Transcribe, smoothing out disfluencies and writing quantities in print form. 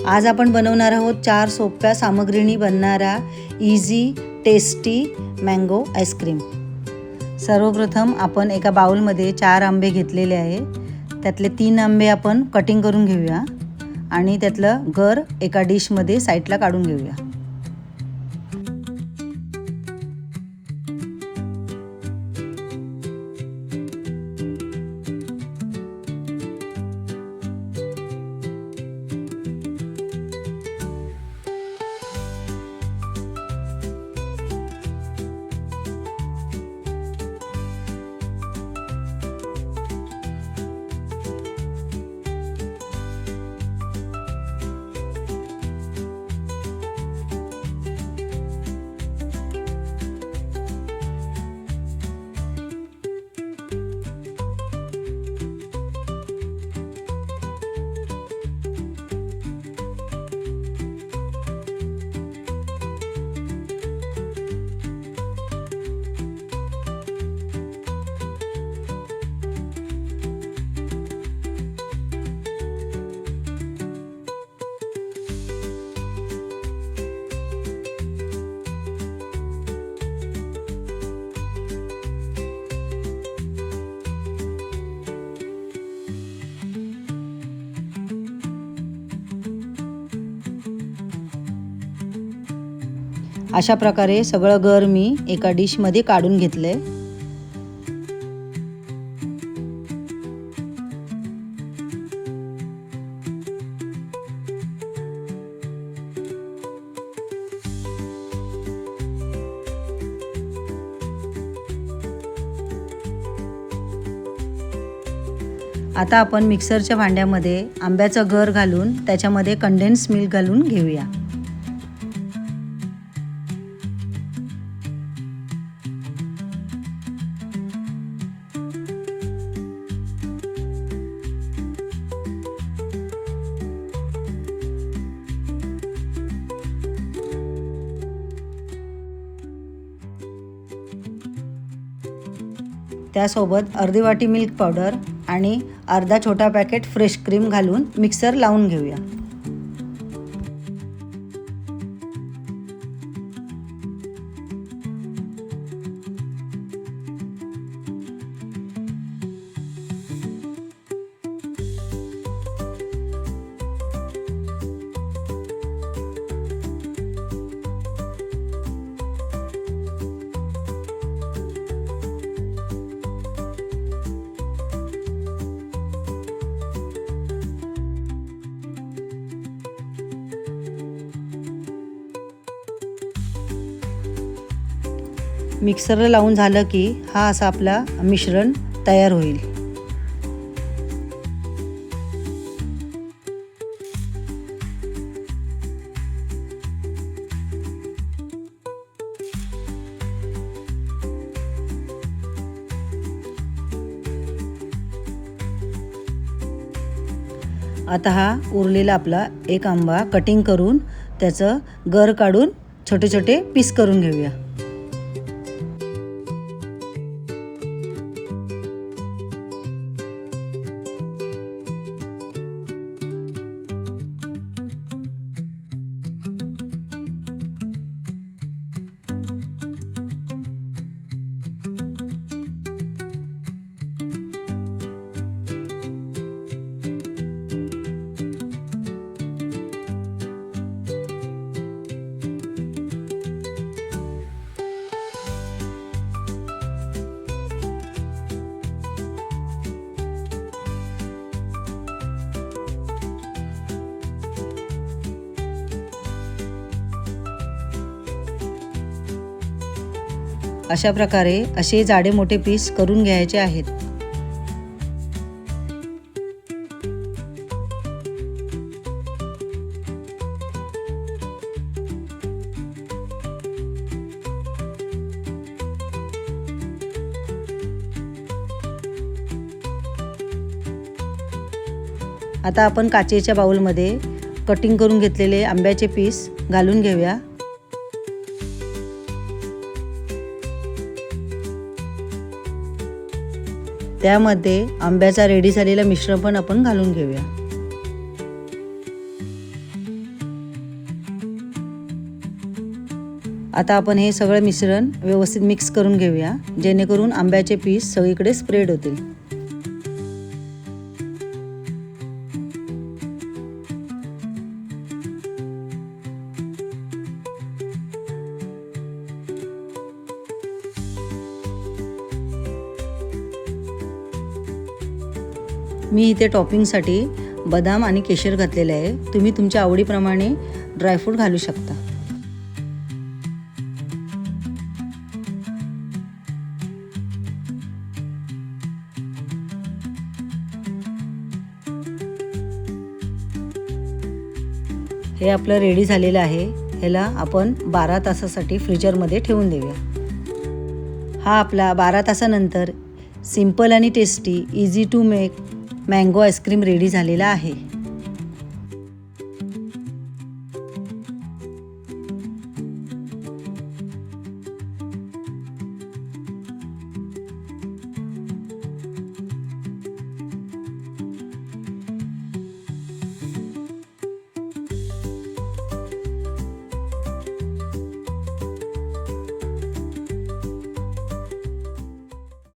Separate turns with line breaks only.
आज आपण बनवणार आहोत 4 सोप्या सामग्रीनी बनणारा इझी टेस्टी मँगो आईस्क्रीम। सर्वप्रथम आपण एका बाउलमध्ये 4 आंबे घेतलेले आहे। त्यातले 3 आंबे आपण कटिंग करून घेऊया आणि त्यातलं गर एका डिशमध्ये साईडला काढून घेऊया। अशा प्रकारे सगळं गर मी एका डिशमध्ये काढून घेतले। आता आपण मिक्सरच्या भांड्यामध्ये आंब्याचं गर घालून त्याच्यामध्ये कंडेन्स मिल्क घालून घेऊया। त्यासोबत अर्धी वाटी मिल्क पावडर आणि अर्धा छोटा पॅकेट फ्रेश क्रीम घालून मिक्सर लावून घेऊया। मिक्सरला लावून झालं की हा असा आपला मिश्रण तयार होईल। आता हा उरलेला आपला एक आंबा कटिंग करून त्याचं गर काढून छोटे छोटे पीस करून घेऊया। अशा प्रकारे असे जाडे मोठे पीस करून घ्यायचे आहेत। आता आपण काचेच्या बाउलमध्ये कटिंग करून घेतलेले आंब्याचे पीस घालून घेऊया। त्यामध्ये आंब्याचा रेडी झालेला मिश्रण पण आपण घालून घेऊया। आता आपण हे सगळं मिश्रण व्यवस्थित मिक्स करून घेऊया, जेणेकरून आंब्याचे पीस सगळीकडे स्प्रेड होतील. मी इथे टॉपिंगसाठी बदाम आणि केशर घातलेले आहे. तुम्ही तुमच्या आवडीप्रमाणे ड्रायफ्रूट घालू शकता. हे आपलं रेडी झालेलं आहे. ह्याला आपण 12 तासासाठी फ्रीजरमध्ये ठेवून देऊया. हा आपला 12 तासानंतर सिंपल आणि tasty easy to make mango ice cream ready झालेला आहे.